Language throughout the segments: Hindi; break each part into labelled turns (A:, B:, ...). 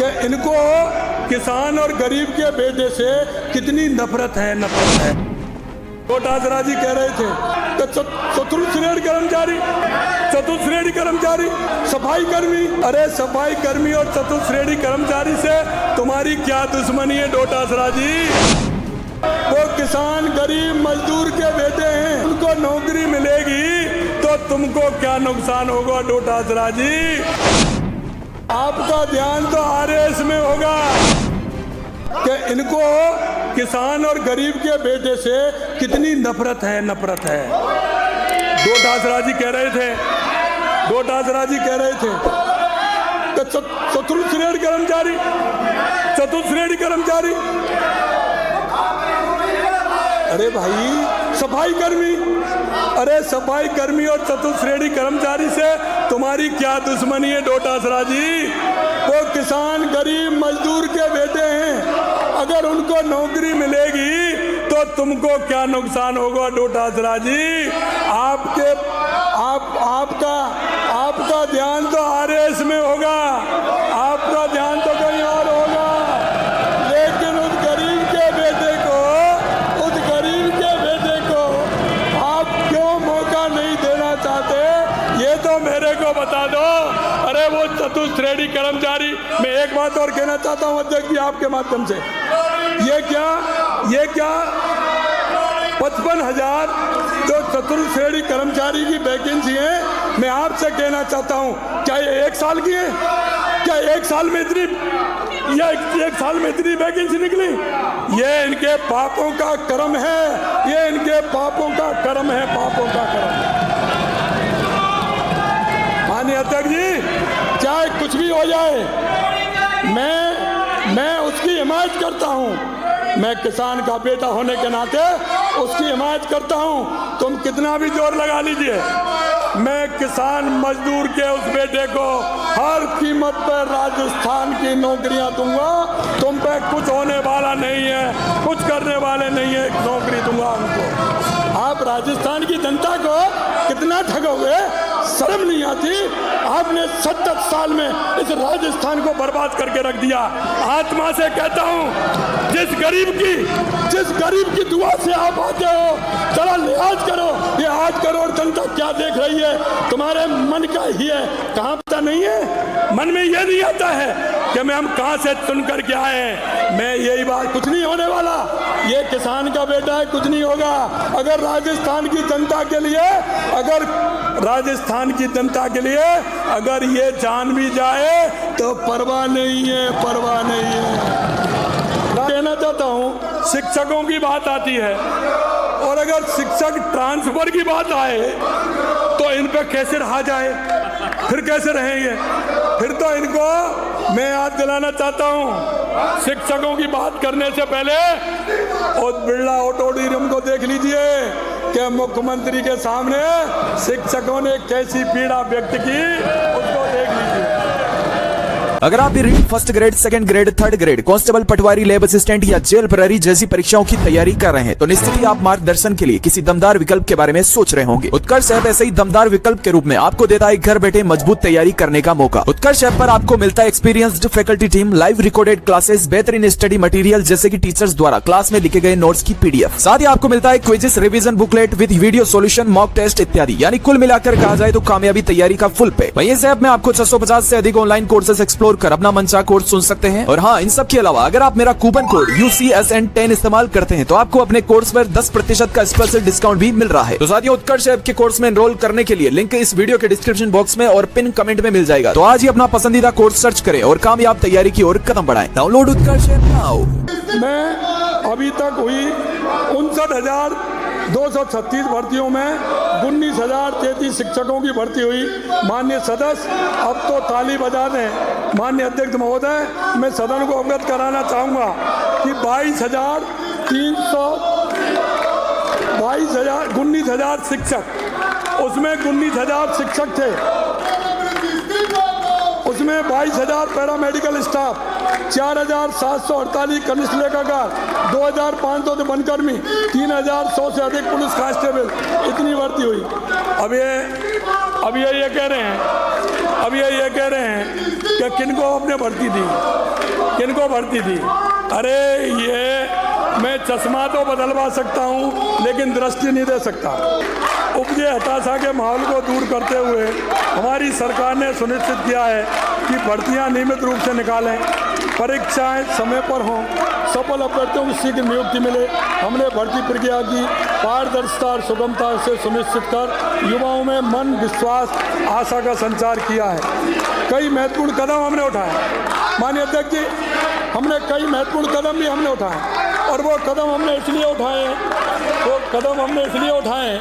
A: कि इनको किसान और गरीब के बेटे से कितनी नफरत है। डोटासरा जी कह रहे थे कि चतुर्थ श्रेणी कर्मचारी सफाई कर्मी, अरे सफाई कर्मी और चतुर्थ श्रेणी कर्मचारी से तुम्हारी क्या दुश्मनी है डोटासरा जी? वो किसान गरीब मजदूर के बेटे हैं, उनको नौकरी मिलेगी तो तुमको क्या नुकसान होगा डोटासरा जी? आपका ध्यान तो आरएस में होगा कि इनको किसान और गरीब के बेटे से कितनी नफरत है। डोटासरा जी कह रहे थे कि चतुर्थ श्रेणी कर्मचारी, अरे भाई सफाई कर्मी, अरे सफाई कर्मी और चतुर्थ श्रेणी कर्मचारी से तुम्हारी क्या दुश्मनी है डोटासरा जी? वो किसान गरीब मजदूर के बेटे हैं, अगर उनको नौकरी मिलेगी तो तुमको क्या नुकसान होगा डोटासरा जी? आपका ध्यान तो आरएस में होगा, आपका ध्यान तो कहीं और होगा, लेकिन उस गरीब के बेटे को आप क्यों मौका नहीं देना चाहते, ये तो मेरे को बता दो। अरे वो चतुर्थ श्रेणी कर्मचारी, मैं एक बात और कहना चाहता हूं अध्यक्ष जी आपके माध्यम से, ये क्या 55,000 जो चतुर्थ श्रेणी कर्मचारी की वैकेंसी है, मैं आपसे कहना चाहता हूं, क्या ये 1 साल की है? क्या 1 साल में इतनी वैकेंसी निकली? ये इनके पापों का कर्म है, ये इनके पापों का कर्म है। माननीय अध्यक्ष जी, चाहे कुछ भी हो जाए, मैं उसकी हिमायत करता हूं। मैं किसान का बेटा होने के नाते उसकी हिमायत करता हूं। तुम कितना भी जोर लगा लीजिए, मैं किसान मजदूर के उस बेटे को हर कीमत पर राजस्थान की नौकरियां दूंगा। तुम पे कुछ होने वाला नहीं है, कुछ करने वाले नहीं है, नौकरी दूंगा उनको। आप राजस्थान की जनता को कितना ठगोगे, शर्म नहीं आती? आपने 70 साल में इस राजस्थान को बर्बाद करके रख दिया। आत्मा से कहता हूं, जिस गरीब की दुआ से आप आते हो, जरा लिहाज करो। ये 8 करोड़ जनता क्या देख रही है, तुम्हारे मन का ही है, कहाँ पता नहीं है? मन में ये नहीं आता है कि हम कहाँ से चुन करके आए हैं। मैं यही बात, कुछ नहीं होने वाला, ये किसान का बेटा है, कुछ नहीं होगा। अगर राजस्थान की जनता के लिए अगर ये जान भी जाए तो परवाह नहीं है। कहना चाहता हूँ, शिक्षकों की बात आती है, और अगर शिक्षक ट्रांसफर की बात आए तो इन पे कैसे रहा जाए? फिर कैसे रहेंगे? फिर तो इनको मैं याद दिलाना चाहता हूँ, शिक्षकों की बात करने से पहले उस बिरला ऑडिटोरियम को देख लीजिए कि मुख्यमंत्री के सामने शिक्षकों ने कैसी पीड़ा व्यक्त की, उसको देख लीजिए।
B: अगर आप भी read 1st grade, 2nd grade, 3rd grade, constable, patwari, lab assistant या जेल प्रहरी जैसी परीक्षाओं की तैयारी कर रहे हैं तो निश्चित ही आप मार्गदर्शन के लिए किसी दमदार विकल्प के बारे में सोच रहे होंगे। उत्कर्ष ऐप ऐसे ही दमदार विकल्प के रूप में आपको देता है घर बैठे मजबूत तैयारी करने का मौका। उत्कर्ष ऐप पर आपको मिलता है experienced faculty team, live recorded classes, बेहतरीन स्टडी मटेरियल जैसे की टीचर्स द्वारा क्लास में लिखे गए नोट्स की PDF। साथ ही आपको मिलता है quizzes, revision booklet with video solution, mock test इत्यादि। यानी कुल मिलाकर कहा जाए तो कामयाबी तैयारी का फुल पे। वहीं इस ऐप में आपको 650 से अधिक ऑनलाइन कोर्सेज एक्सप्लोर कर अपना मनचाहा कोर्स सुन सकते हैं। और हाँ, इन सब के अलावा अगर आप मेरा कूपन कोड UCSN10 इस्तेमाल करते हैं तो आपको अपने कोर्स पर 10% का स्पेशल डिस्काउंट भी मिल रहा है। तो साथियों, उत्कर्ष ऐप के कोर्स में एनरोल करने के लिए लिंक इस वीडियो के डिस्क्रिप्शन बॉक्स में और पिन कमेंट में मिल जाएगा। तो आज ही अपना पसंदीदा कोर्स सर्च करें और कामयाब तैयारी की ओर कदम बढ़ाएं। डाउनलोड उत्कर्ष ऐप नाउ।
A: मैं अभी तक हुई 59,236 भर्तियों में 19,033 शिक्षकों की भर्ती हुई। माननीय सदस्य, अब तो ताली बजा दें। माननीय अध्यक्ष महोदय, मैं सदन को अवगत कराना चाहूँगा कि 19,000 शिक्षक, उसमें 19,000 शिक्षक थे, उसमें 22,000 पैरामेडिकल स्टाफ, 4,748 कनिष्ठ लेखाकार, 2,500 वनकर्मी, 3,100 से अधिक पुलिस कांस्टेबल, इतनी भर्ती हुई। अब ये कह रहे हैं कि किनको आपने भर्ती दी। किनको भर्ती थी? अरे ये मैं चश्मा तो बदलवा सकता हूँ लेकिन दृष्टि नहीं दे सकता। उपजे हताशा के माहौल को दूर करते हुए हमारी सरकार ने सुनिश्चित किया है कि भर्तियां नियमित रूप से निकालें, परीक्षाएं समय पर हों, सफल अभ्यर्थियों को शीघ्र नियुक्ति मिले। हमने भर्ती प्रक्रिया की पारदर्शिता और सुगमता से सुनिश्चित कर युवाओं में मन, विश्वास, आशा का संचार किया है। कई महत्वपूर्ण कदम हमने उठाए, माननीय अध्यक्ष जी, हमने कई महत्वपूर्ण कदम भी हमने उठाए और वो कदम हमने इसलिए उठाए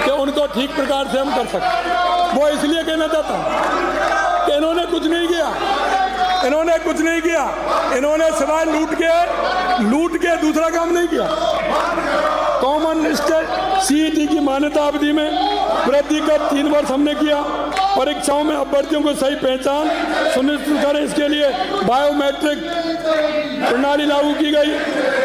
A: कि उनको ठीक प्रकार से हम कर सकें। वो इसलिए कहना चाहता हूँ कि इन्होंने कुछ नहीं किया, इन्होंने सिवाय लूट के दूसरा काम नहीं किया। कॉमन स्टेट सीईटी की मान्यता अवधि में वृद्धि कर 3 वर्ष हमने किया। परीक्षाओं में अभ्यर्थियों को सही पहचान सुनिश्चित करें, इसके लिए बायोमेट्रिक प्रणाली लागू की गई।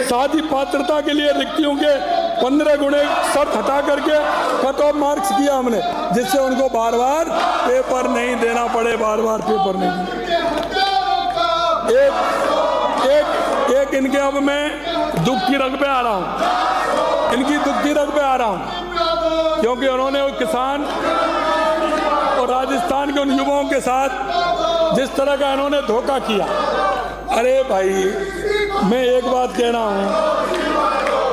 A: साथ ही पात्रता के लिए रिक्तियों के 15 गुणे शर्त हटा करके कट ऑफ मार्क्स किया हमने, जिससे उनको बार बार पेपर नहीं देना पड़े। एक इनके अब मैं दुख की रग पे आ रहा हूँ, क्योंकि उन्होंने किसान और राजस्थान के उन युवाओं के साथ जिस तरह का इन्होंने धोखा किया। अरे भाई, मैं एक बात कह रहा हूँ,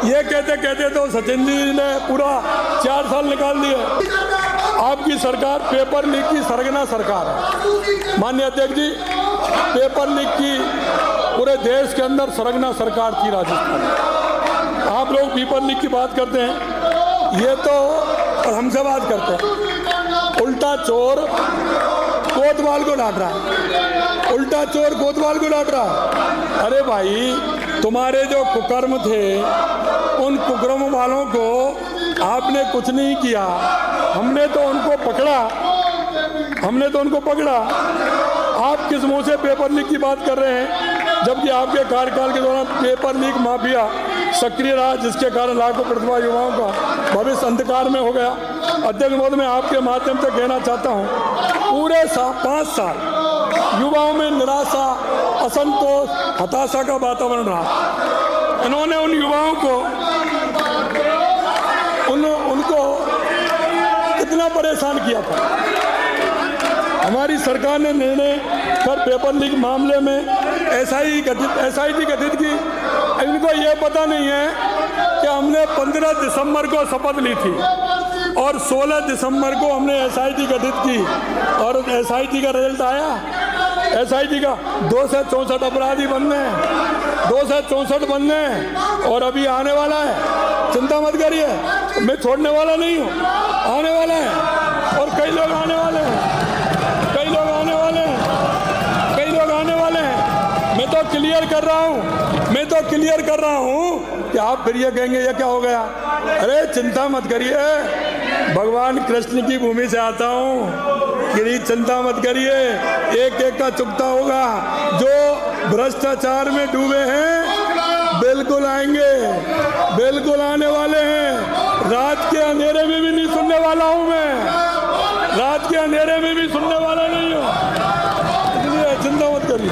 A: ये कहते तो सचिन जी ने पूरा 4 साल निकाल दिए। आपकी सरकार पेपर लीक की सरगना सरकार है। माननीय अध्यक्ष जी, पेपर लीक की पूरे देश के अंदर सरगना सरकार थी राजस्थान। आप लोग पेपर लीक की बात करते हैं, ये तो और हमसे बात करते हैं। उल्टा चोर कोतवाल को डांट रहा है। अरे भाई, तुम्हारे जो कुकर्म थे, उन कुकर्म वालों को आपने कुछ नहीं किया। हमने तो उनको पकड़ा। आप किस मुंह से पेपर लीक की बात कर रहे हैं, जबकि आपके कार्यकाल के दौरान पेपर लीक माफिया सक्रिय रहा, जिसके कारण लाखों प्रतिभा युवाओं का भविष्य अंधकार में हो गया। अध्यक्ष महोदय, मैं आपके माध्यम से कहना चाहता हूँ, पूरे 5 साल युवाओं में निराशा, असंतोष, हताशा का वातावरण रहा। इन्होंने उन युवाओं को उनको कितना परेशान किया था। हमारी सरकार ने निर्णय कर पेपर लीक मामले में एसआईटी गठित की। इनको ये पता नहीं है कि हमने 15 दिसंबर को शपथ ली थी और 16 दिसंबर को हमने एसआईटी गठित की, और एसआईटी का रिजल्ट आया। एसआईटी का 2 से 64 अपराधी बनने हैं, 2 से 64 बनने हैं, और अभी आने वाला है। चिंता मत करिए, मैं छोड़ने वाला नहीं हूँ, आने वाला है। और कई लोग आने वाले हैं। मैं तो क्लियर कर रहा हूँ कि आप फिर ये कहेंगे ये क्या हो गया। अरे चिंता मत करिए, भगवान कृष्ण की भूमि से आता हूँ, चिंता मत करिए, एक एक का चुकता होगा। जो भ्रष्टाचार में डूबे हैं बिल्कुल आएंगे, बिल्कुल आने वाले हैं। रात के अंधेरे में भी नहीं सुनने वाला हूँ मैं, रात के अंधेरे में भी सुनने वाला नहीं हूँ, इसलिए चिंता मत करिए।